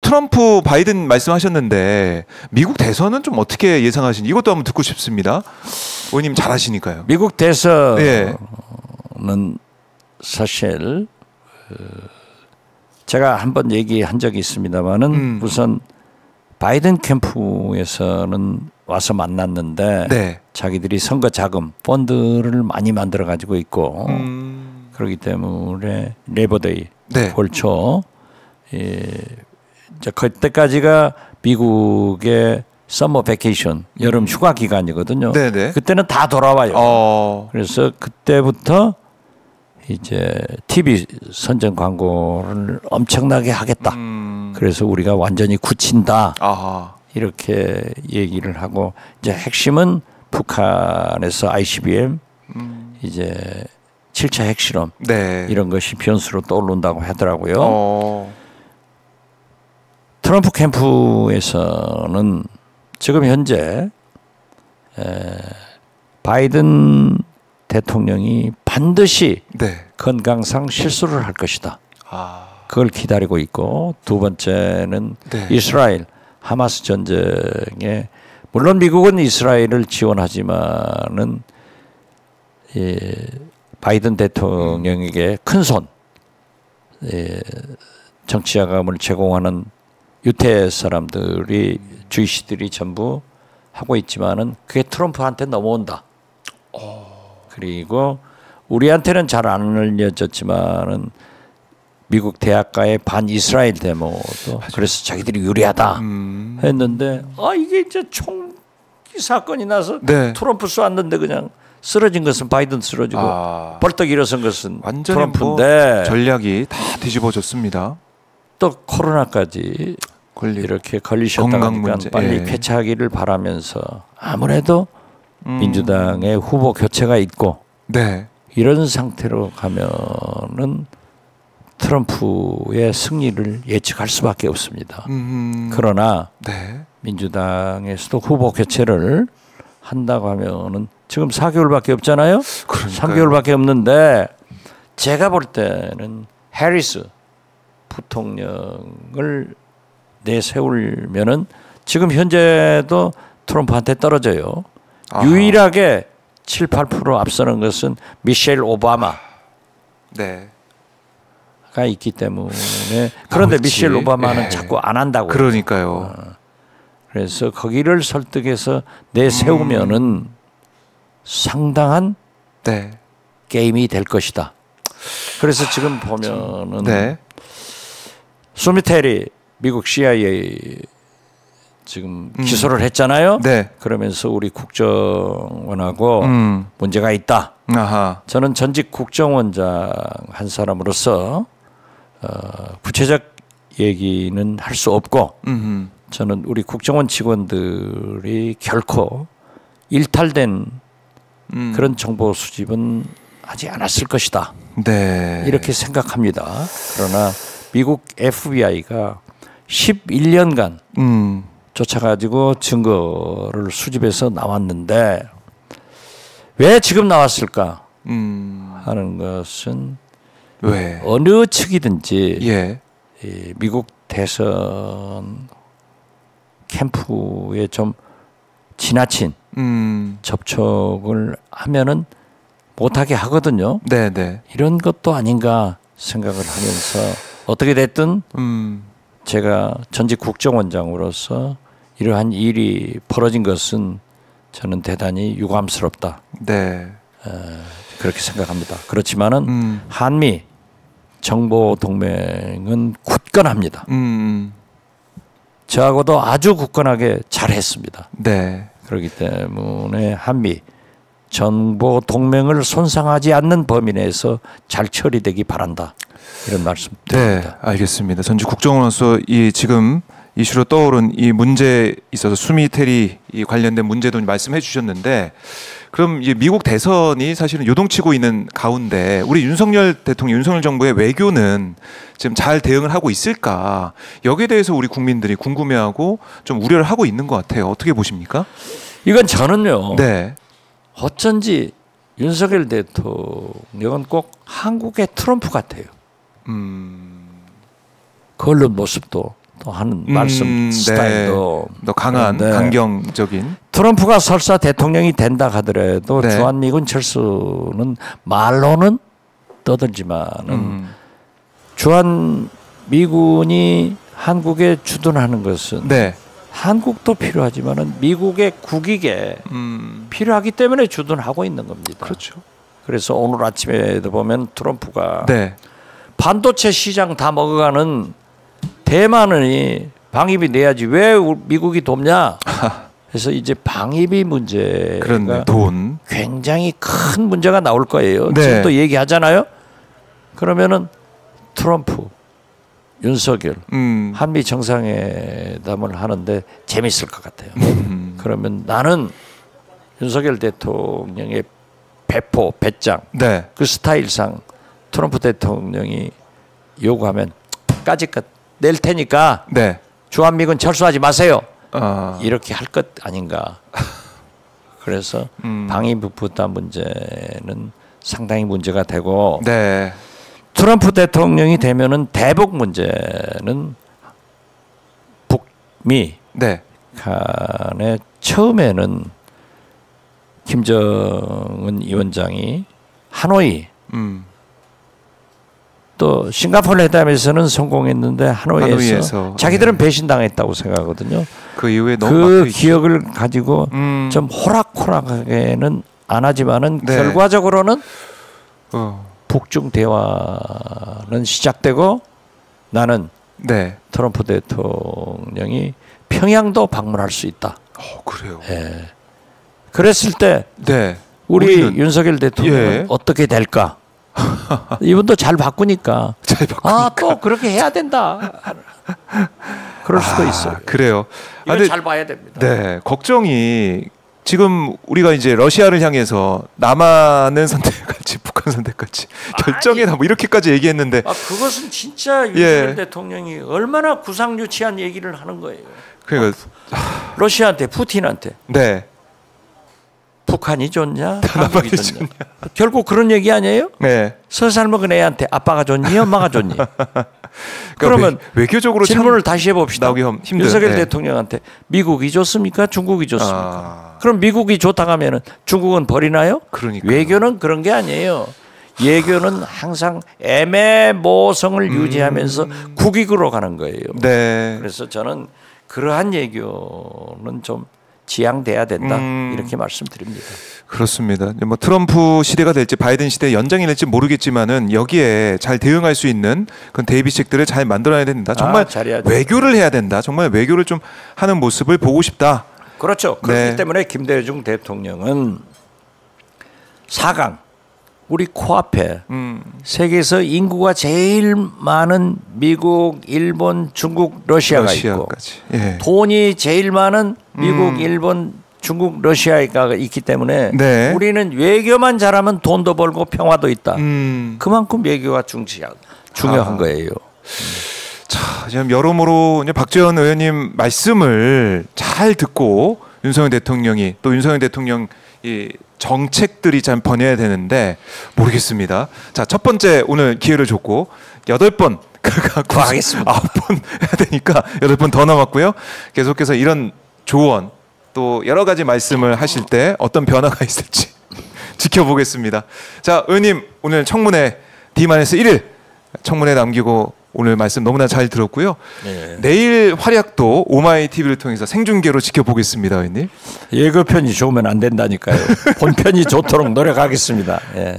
트럼프 바이든 말씀하셨는데 미국 대선은 좀 어떻게 예상하시는지 이것도 한번 듣고 싶습니다. 의원님 잘 아시니까요. 미국 대선은 예. 사실 제가 한번 얘기한 적이 있습니다만은 우선 바이든 캠프에서는 와서 만났는데 네. 자기들이 선거 자금 펀드를 많이 만들어 가지고 있고 그렇기 때문에 레이버데이 네. 볼 이제 그때까지가 미국의 서머 베케이션 여름 휴가 기간이거든요. 네네. 그때는 다 돌아와요. 그래서 그때부터 이제 TV 선전 광고를 엄청나게 하겠다. 그래서 우리가 완전히 굳힌다. 아하. 이렇게 얘기를 하고 이제 핵심은 북한에서 ICBM 이제 7차 핵실험 네. 이런 것이 변수로 떠오른다고 하더라고요. 트럼프 캠프에서는 지금 현재 바이든 대통령이 반드시 네. 건강상 실수를 할 것이다. 그걸 기다리고 있고 두 번째는 네. 이스라엘 하마스 전쟁에 물론 미국은 이스라엘을 지원하지만은 바이든 대통령에게 큰 손 정치 자금을 제공하는 유태 사람들이 주이시들이 전부 하고 있지만은 그게 트럼프한테 넘어온다. 그리고 우리한테는 잘 안 알려졌지만은 미국 대학가의 반 이스라엘 데모도 그래서 자기들이 유리하다 했는데 이게 이제 총기 사건이 나서 네. 트럼프 쏘았는데 그냥 쓰러진 것은 바이든 쓰러지고 벌떡 일어선 것은 트럼프인데 전략이 다 뒤집어졌습니다. 또 코로나까지 이렇게 걸리셨다가 빨리 쾌차하기를 바라면서 아무래도 민주당의 후보 교체가 있고 네. 이런 상태로 가면은 트럼프의 승리를 예측할 수밖에 없습니다. 그러나 네. 민주당에서도 후보 교체를 한다고 하면은 지금 4개월밖에 없잖아요. 그러니까요. 3개월밖에 없는데 제가 볼 때는 해리스 부통령을 내세우면은 지금 현재도 트럼프한테 떨어져요. 유일하게 7, 8% 앞서는 것은 미셸 오바마. 네. 가 있기 때문에 그런데 미셸 오바마는 자꾸 안 한다고. 그러니까요. 그래서 거기를 설득해서 내세우면은 상당한 게임이 될 것이다. 그래서 지금 보면은 수미테리 미국 CIA 지금 기소를 했잖아요. 네. 그러면서 우리 국정원하고 문제가 있다. 저는 전직 국정원장 한 사람으로서 구체적 얘기는 할 수 없고 저는 우리 국정원 직원들이 결코 일탈된 그런 정보 수집은 하지 않았을 것이다. 네. 이렇게 생각합니다. 그러나 미국 FBI가 11년간 쫓아가지고 증거를 수집해서 나왔는데 왜 지금 나왔을까 하는 것은 왜? 어느 측이든지 이 미국 대선 캠프에 좀 지나친 접촉을 하면은 못하게 하거든요. 네네. 이런 것도 아닌가 생각을 하면서 어떻게 됐든 제가 전직 국정원장으로서 이러한 일이 벌어진 것은 저는 대단히 유감스럽다. 네. 그렇게 생각합니다. 그렇지만은 한미 정보 동맹은 굳건합니다. 저하고도 아주 굳건하게 잘했습니다. 네. 그렇기 때문에 한미 정보 동맹을 손상하지 않는 범위 내에서 잘 처리되기 바란다. 이런 말씀 드립니다. 네, 알겠습니다. 전직 국정원으로서 이 지금 이슈로 떠오른 이 문제에 있어서 수미테리 이 관련된 문제도 말씀해 주셨는데 그럼 이 미국 대선이 사실은 요동치고 있는 가운데 우리 윤석열 대통령, 윤석열 정부의 외교는 지금 잘 대응을 하고 있을까? 여기에 대해서 우리 국민들이 궁금해하고 좀 우려를 하고 있는 것 같아요. 어떻게 보십니까? 이건 저는요. 네. 어쩐지 윤석열 대통령은 꼭 한국의 트럼프 같아요. 그 언론 모습도 또 하는 말씀 스타일도 더 강한 그런데 강경적인. 트럼프가 설사 대통령이 된다 하더라도 네. 주한미군 철수는 말로는 떠들지만은 주한미군이 한국에 주둔하는 것은 네. 한국도 필요하지만은 미국의 국익에 필요하기 때문에 주둔하고 있는 겁니다. 그렇죠. 그래서 오늘 아침에도 보면 트럼프가 네. 반도체 시장 다 먹어가는 대만이 방위비 내야지 왜 미국이 돕냐? 그래서 이제 방위비 문제가 그렇네. 돈. 굉장히 큰 문제가 나올 거예요. 네. 지금 또 얘기하잖아요. 그러면은 트럼프, 윤석열, 한미 정상회담을 하는데 재밌을 것 같아요. 그러면 나는 윤석열 대통령의 배포, 배짱, 네. 그 스타일상 트럼프 대통령이 요구하면 까짓것 낼 테니까 네. 주한미군 철수하지 마세요. 이렇게 이렇게 할 것 아닌가. 그래서 방위비 부담 문제는 상당히 문제가 되고 네. 트럼프 대통령이 되면은 대북 문제는 북미 네. 간에 처음에는 김정은 위원장이 하노이 또 싱가포르 회담에서는 성공했는데 하노이에서 자기들은 네. 배신당했다고 생각하거든요. 그 이후에 너무 그 기억을 가지고 좀 호락호락하게는 안 하지만은 네. 결과적으로는 북중 대화는 시작되고 나는 네. 트럼프 대통령이 평양도 방문할 수 있다. 그래요. 예. 그랬을 때 네. 우리 우리는- 윤석열 대통령은 예. 어떻게 될까? 이분도 잘 바꾸니까. 잘 바꾸니까. 또 그렇게 해야 된다. 그럴 수도 있어요. 그래요. 이건 근데 잘 봐야 됩니다. 네, 걱정이 지금 우리가 이제 러시아를 향해서 남한은 선택할지 북한 선택할지 결정해라 뭐 이렇게까지 얘기했는데 그것은 진짜 윤석열 대통령이 얼마나 구상유치한 얘기를 하는 거예요. 그러니까 러시아한테 푸틴한테 네. 북한이 좋냐 남한이 좋냐. 결국 그런 얘기 아니에요? 네. 3살 먹은 애한테 아빠가 좋니 엄마가 좋니? 그러면 외교적으로 질문을 다시 해봅시다. 나오기 힘든. 윤석열 네. 대통령한테 미국이 좋습니까? 중국이 좋습니까? 아. 그럼 미국이 좋다고 하면은 중국은 버리나요? 그러니까요. 외교는 그런 게 아니에요. 외교는 항상 애매모성을 유지하면서 국익으로 가는 거예요. 네. 그래서 저는 그러한 외교는 좀 지양돼야 된다 이렇게 말씀드립니다. 그렇습니다. 뭐 트럼프 시대가 될지 바이든 시대 연장이 될지 모르겠지만은 여기에 잘 대응할 수 있는 그런 대비책들을 잘 만들어야 된다. 정말 잘해야죠. 외교를 해야 된다. 정말 외교를 좀 하는 모습을 보고 싶다. 그렇죠. 그렇기 네. 때문에 김대중 대통령은 4강 우리 코앞에 세계에서 인구가 제일 많은 미국, 일본, 중국, 러시아가 있고 러시아까지. 예. 돈이 제일 많은 미국, 일본, 중국, 러시아가 있기 때문에 네. 우리는 외교만 잘하면 돈도 벌고 평화도 있다. 그만큼 외교가 중요한 거예요. 자, 지금 여러모로 이제 박지원 의원님 말씀을 잘 듣고 윤석열 대통령이 또 윤석열 대통령 이 정책들이 잘 번해야 되는데 모르겠습니다. 자, 첫 번째 오늘 기회를 줬고 8번 더 하겠습니다. 9번 해야 되니까 8번 더 남았고요. 계속해서 이런 조언 또 여러 가지 말씀을 하실 때 어떤 변화가 있을지 지켜보겠습니다. 자, 의원님 오늘 청문회 D-1 청문회 남기고 오늘 말씀 너무나 잘 들었고요. 네. 내일 활약도 오마이 TV를 통해서 생중계로 지켜보겠습니다, 의원님. 예고편이 좋으면 안 된다니까요. 본편이 좋도록 노력하겠습니다. 예.